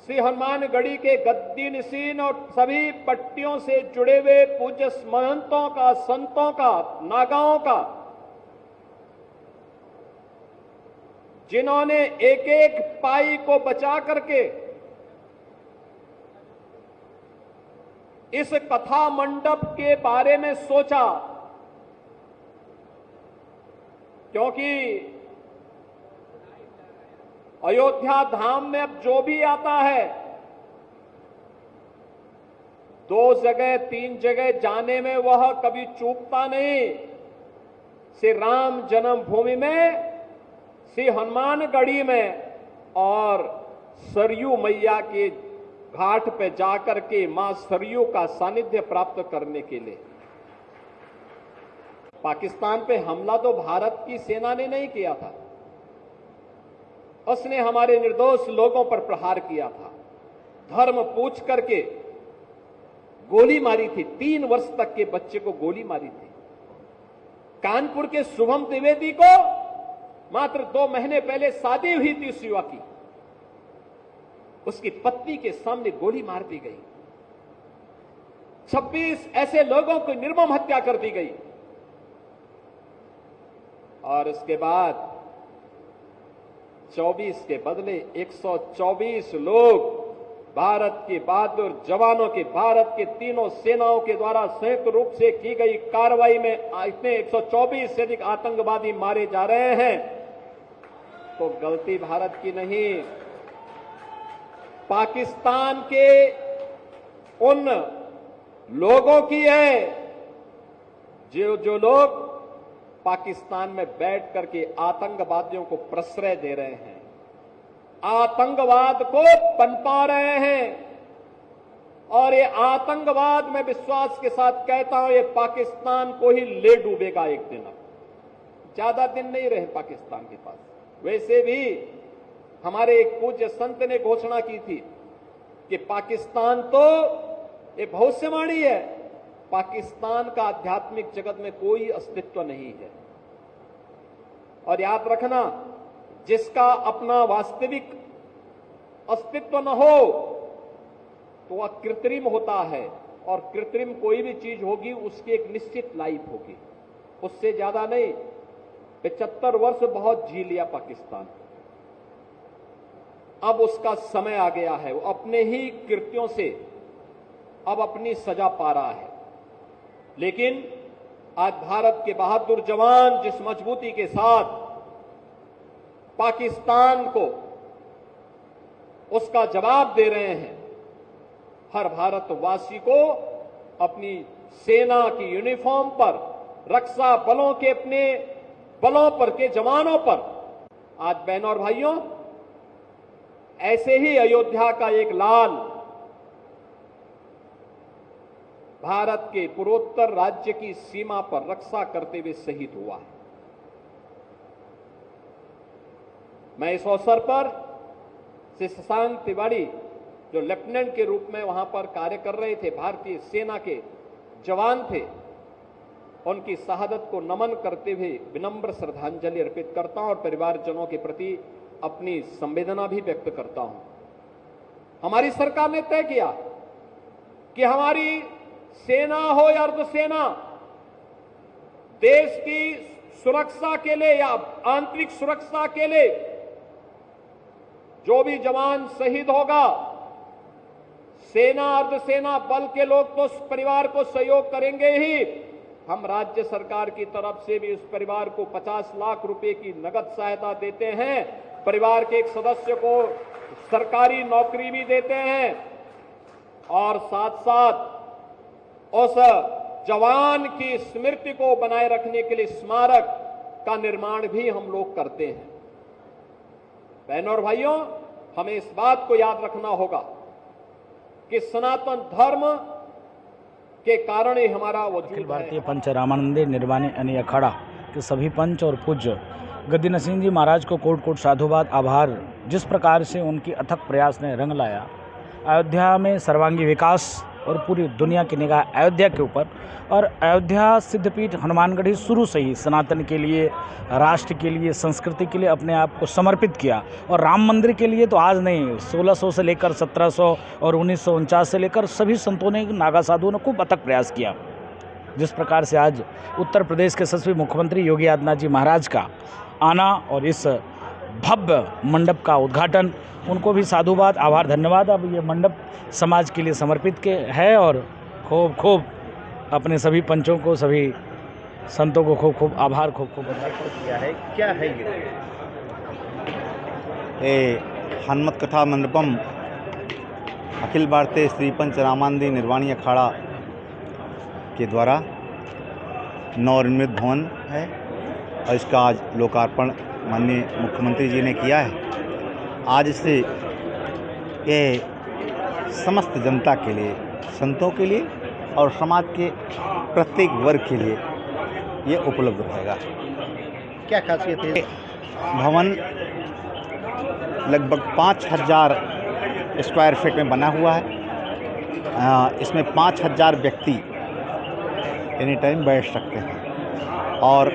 श्री हनुमानगढ़ी के गद्दी निशीन और सभी पट्टियों से जुड़े हुए पूज्य महंतों का, संतों का, नागाओं का, जिन्होंने एक एक पाई को बचा करके इस कथा मंडप के बारे में सोचा, क्योंकि अयोध्या धाम में अब जो भी आता है 2 जगह 3 जगह जाने में वह कभी चूकता नहीं। श्री राम जन्मभूमि में, श्री हनुमानगढ़ी में और सरयू मैया के घाट पे जाकर के मां सरयू का सानिध्य प्राप्त करने के लिए। पाकिस्तान पे हमला तो भारत की सेना ने नहीं किया था, उसने हमारे निर्दोष लोगों पर प्रहार किया था। धर्म पूछ करके गोली मारी थी, 3 वर्ष तक के बच्चे को गोली मारी थी। कानपुर के शुभम द्विवेदी को मात्र 2 महीने पहले शादी हुई थी उस युवा की, उसकी पत्नी के सामने गोली मार दी गई। 26 ऐसे लोगों को निर्मम हत्या कर दी गई। और उसके बाद 24 के बदले 124 लोग भारत के बहादुर जवानों के, भारत के तीनों सेनाओं के द्वारा संयुक्त रूप से की गई कार्रवाई में इतने 124 से अधिक आतंकवादी मारे जा रहे हैं। तो गलती भारत की नहीं, पाकिस्तान के उन लोगों की है जो लोग पाकिस्तान में बैठ करके आतंकवादियों को प्रश्रय दे रहे हैं, आतंकवाद को पनपा रहे हैं। और ये आतंकवाद, मैं विश्वास के साथ कहता हूं, ये पाकिस्तान को ही ले डूबेगा एक दिन। अब ज्यादा दिन नहीं रहे पाकिस्तान के पास। वैसे भी हमारे एक पूज्य संत ने घोषणा की थी कि पाकिस्तान तो ये भविष्यवाणी है, पाकिस्तान का आध्यात्मिक जगत में कोई अस्तित्व नहीं है। और याद रखना, जिसका अपना वास्तविक अस्तित्व न हो तो वह कृत्रिम होता है, और कृत्रिम कोई भी चीज होगी उसकी एक निश्चित लाइफ होगी, उससे ज्यादा नहीं। 75 वर्ष बहुत जी लिया पाकिस्तान, अब उसका समय आ गया है, वो अपने ही कृत्यों से अब अपनी सजा पा रहा है। लेकिन आज भारत के बहादुर जवान जिस मजबूती के साथ पाकिस्तान को उसका जवाब दे रहे हैं, हर भारतवासी को अपनी सेना की यूनिफॉर्म पर, रक्षा बलों के अपने बलों पर के जवानों पर, आज बहनों और भाइयों, ऐसे ही अयोध्या का एक लाल भारत के पूर्वोत्तर राज्य की सीमा पर रक्षा करते हुए शहीद हुआ है। मैं इस अवसर पर श्री शशांक तिवारी, जो लेफ्टिनेंट के रूप में वहां पर कार्य कर रहे थे, भारतीय सेना के जवान थे, उनकी शहादत को नमन करते हुए विनम्र श्रद्धांजलि अर्पित करता हूं और परिवारजनों के प्रति अपनी संवेदना भी व्यक्त करता हूं। हमारी सरकार ने तय किया कि हमारी सेना हो या अर्धसेना, देश की सुरक्षा के लिए या आंतरिक सुरक्षा के लिए जो भी जवान शहीद होगा, सेना अर्धसेना बल के लोग तो उस परिवार को सहयोग करेंगे ही, हम राज्य सरकार की तरफ से भी उस परिवार को 50 लाख रुपए की नगद सहायता देते हैं। परिवार के एक सदस्य को सरकारी नौकरी भी देते हैं और साथ साथ उस जवान की स्मृति को बनाए रखने के लिए स्मारक का निर्माण भी हम लोग करते हैं। बहनों और भाइयों, हमें इस बात को याद रखना होगा कि सनातन धर्म के कारण ही हमारा वजूद है। भारतीय पंच रामानंद निर्वाणी यानी अखाड़ा के सभी पंच और पूज्य गद्दी नसीन जी महाराज को कोट कोट साधुवाद, आभार। जिस प्रकार से उनकी अथक प्रयास ने रंग लाया, अयोध्या में सर्वांगी विकास और पूरी दुनिया की निगाह अयोध्या के ऊपर। और अयोध्या सिद्धपीठ हनुमानगढ़ी शुरू से ही सनातन के लिए, राष्ट्र के लिए, संस्कृति के लिए अपने आप को समर्पित किया। और राम मंदिर के लिए तो आज नहीं, 1600 से लेकर 1700 और 1949 से लेकर सभी संतों ने, नागा साधुओं ने खूब अथक प्रयास किया। जिस प्रकार से आज उत्तर प्रदेश के यशस्वी मुख्यमंत्री योगी आदित्यनाथ जी महाराज का आना और इस भव्य मंडप का उद्घाटन, उनको भी साधुवाद, आभार, धन्यवाद। अब ये मंडप समाज के लिए समर्पित है और खूब खूब अपने सभी पंचों को, सभी संतों को खूब खूब आभार, खूब खूब किया है। क्या है ये हनुमत कथा मंडपम अखिल भारतीय श्री पंच रामानंदी निर्वाणी अखाड़ा के द्वारा नवनिर्मित भवन है और इसका आज लोकार्पण माननीय मुख्यमंत्री जी ने किया है। आज से ये समस्त जनता के लिए, संतों के लिए और समाज के प्रत्येक वर्ग के लिए ये उपलब्ध रहेगा। क्या खासियत है? भवन लगभग 5000 स्क्वायर फीट में बना हुआ है। इसमें 5000 व्यक्ति एनी टाइम बैठ सकते हैं और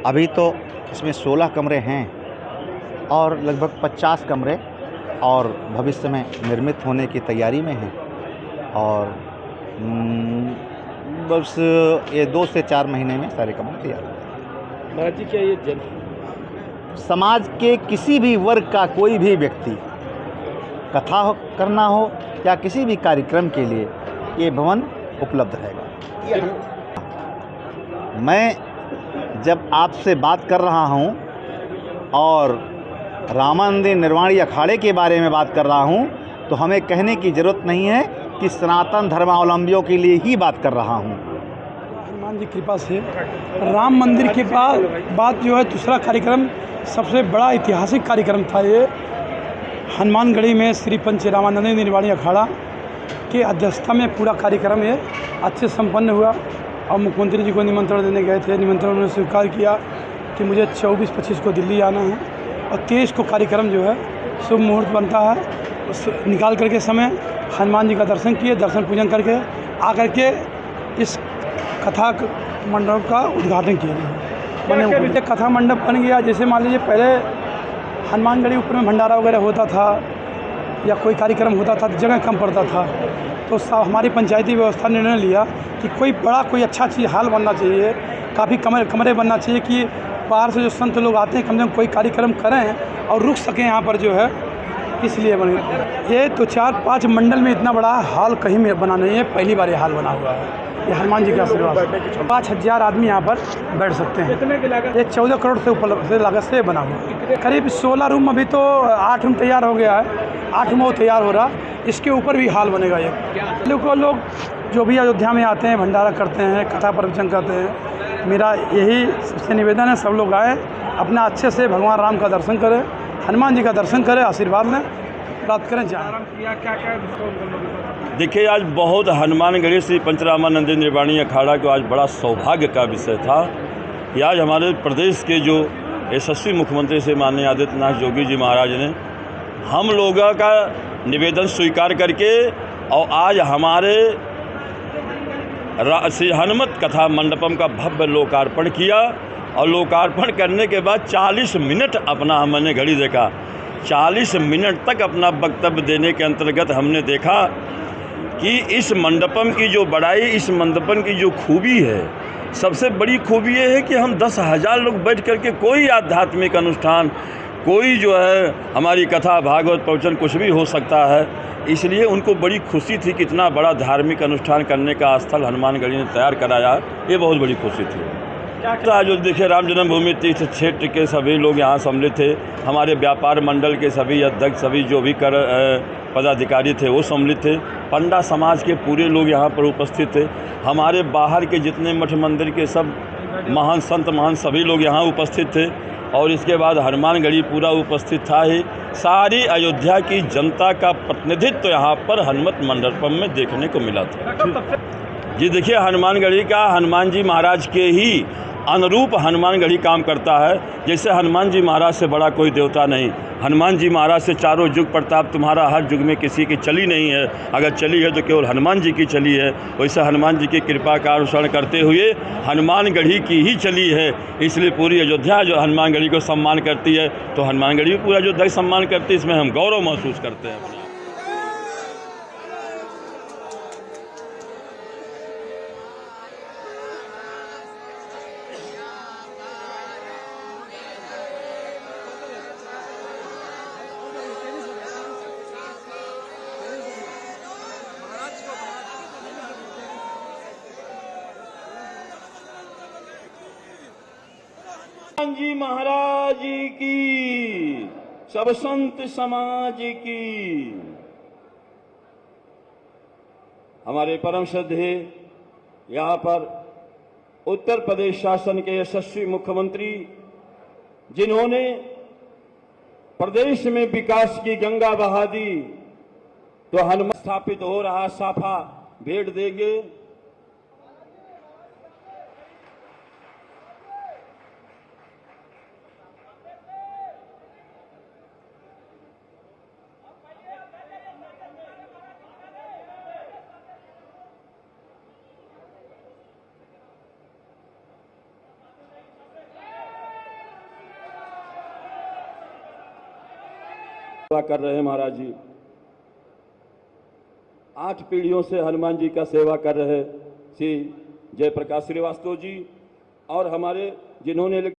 अभी तो इसमें 16 कमरे हैं और लगभग 50 कमरे और भविष्य में निर्मित होने की तैयारी में हैं। और बस ये 2 से 4 महीने में सारे कमरे तैयार हो जाएंगे। महाराज जी, क्या ये समाज के किसी भी वर्ग का कोई भी व्यक्ति कथा करना हो या किसी भी कार्यक्रम के लिए ये भवन उपलब्ध रहेगा। मैं जब आपसे बात कर रहा हूँ और रामानंदी निर्वाणी अखाड़े के बारे में बात कर रहा हूँ तो हमें कहने की ज़रूरत नहीं है कि सनातन धर्मावलंबियों के लिए ही बात कर रहा हूँ। हनुमान जी कृपा से राम मंदिर के बाद जो है दूसरा कार्यक्रम सबसे बड़ा ऐतिहासिक कार्यक्रम था। ये हनुमानगढ़ी में श्री पंच रामानंदी निर्वाणी अखाड़ा के अध्यक्षता में पूरा कार्यक्रम ये अच्छे संपन्न हुआ और मुख्यमंत्री जी को निमंत्रण देने गए थे। निमंत्रण उन्होंने स्वीकार किया कि मुझे 24-25 को दिल्ली आना है और 23 को कार्यक्रम जो है शुभ मुहूर्त बनता है। उस निकाल करके समय हनुमान जी का दर्शन किए, दर्शन पूजन करके आकर के इस कथा मंडप का उद्घाटन किया गया। मैंने कथा मंडप बन गया। जैसे मान लीजिए पहले हनुमानगढ़ी ऊपर में भंडारा वगैरह होता था या कोई कार्यक्रम होता था तो जगह कम पड़ता था, तो हमारी पंचायती व्यवस्था ने निर्णय लिया कि कोई अच्छा चीज़ हाल बनना चाहिए, काफ़ी कमरे बनना चाहिए कि बाहर से जो संत लोग आते हैं कम से कम कोई कार्यक्रम करें और रुक सकें यहाँ पर जो है, इसलिए बन गया। ये तो 4-5 मंडल में इतना बड़ा हाल कहीं में बना नहीं है, पहली बार ये हाल बना हुआ है। ये हनुमान जी का आशीर्वाद। 5000 आदमी यहाँ पर बैठ सकते हैं। ये 14 करोड़ से ऊपर से लागत से बना हुआ। करीब 16 रूम, अभी तो 8 रूम तैयार हो गया है, 8वां तैयार हो रहा। इसके ऊपर भी हाल बनेगा। ये लोग जो भी अयोध्या में आते हैं, भंडारा करते हैं, कथा प्रवचन करते हैं, मेरा यही सबसे निवेदन है सब लोग आए, अपना अच्छे से भगवान राम का दर्शन करें, हनुमान जी का दर्शन करें, आशीर्वाद लें, प्राप्त करें। देखिए, आज बहुत हनुमानगढ़ी श्री पंचरामानंदी निर्वाणी अखाड़ा को आज बड़ा सौभाग्य का विषय था कि आज हमारे प्रदेश के जो यशस्वी मुख्यमंत्री से माननीय आदित्यनाथ योगी जी महाराज ने हम लोगों का निवेदन स्वीकार करके और आज हमारे श्री हनुमत कथा मंडपम का भव्य लोकार्पण किया। और लोकार्पण करने के बाद 40 मिनट अपना हमने घड़ी देखा, 40 मिनट तक अपना वक्तव्य देने के अंतर्गत हमने देखा कि इस मंडपम की जो बड़ाई, इस मंडपम की जो खूबी है, सबसे बड़ी खूबी ये है कि हम 10,000 लोग बैठ करके कोई आध्यात्मिक अनुष्ठान, कोई जो है हमारी कथा, भागवत, प्रवचन कुछ भी हो सकता है। इसलिए उनको बड़ी खुशी थी कि इतना बड़ा धार्मिक अनुष्ठान करने का स्थल हनुमानगढ़ी ने तैयार कराया, ये बहुत बड़ी खुशी थी। जो देखिए, राम जन्मभूमि तीर्थ क्षेत्र के सभी लोग यहाँ सम्मिलित थे, हमारे व्यापार मंडल के सभी अध्यक्ष, सभी जो भी पदाधिकारी थे वो सम्मिलित थे, पंडा समाज के पूरे लोग यहाँ पर उपस्थित थे, हमारे बाहर के जितने मठ मंदिर के सब महान संत, महान सभी लोग यहाँ उपस्थित थे। और इसके बाद हनुमानगढ़ी पूरा उपस्थित था ही। सारी अयोध्या की जनता का प्रतिनिधित्व तो यहाँ पर हनुमत मंडपम में देखने को मिला था। जी देखिए, हनुमानगढ़ी का हनुमान जी महाराज के ही अनुरूप हनुमानगढ़ी काम करता है। जैसे हनुमान जी महाराज से बड़ा कोई देवता नहीं, हनुमान जी महाराज से चारों युग प्रताप तुम्हारा हर युग में किसी की चली नहीं है, अगर चली है तो केवल हनुमान जी की चली है। वैसे हनुमान जी की कृपा का अनुसरण करते हुए हनुमानगढ़ी की ही चली है, इसलिए पूरी अयोध्या जो हनुमानगढ़ी को सम्मान करती है, तो हनुमानगढ़ी भी पूरा अयोध्या का सम्मान करती है। इसमें हम गौरव महसूस करते हैं अपने। हनुमान जी महाराज की, सब संत समाज की। हमारे परम श्रद्धेय यहाँ पर उत्तर प्रदेश शासन के यशस्वी मुख्यमंत्री, जिन्होंने प्रदेश में विकास की गंगा बहा दी, तो हनुमान स्थापित हो रहा साफा भेंट देंगे। सेवा कर रहे हैं महाराज जी, 8 पीढ़ियों से हनुमान जी का सेवा कर रहे श्री जयप्रकाश श्रीवास्तव जी, और हमारे जिन्होंने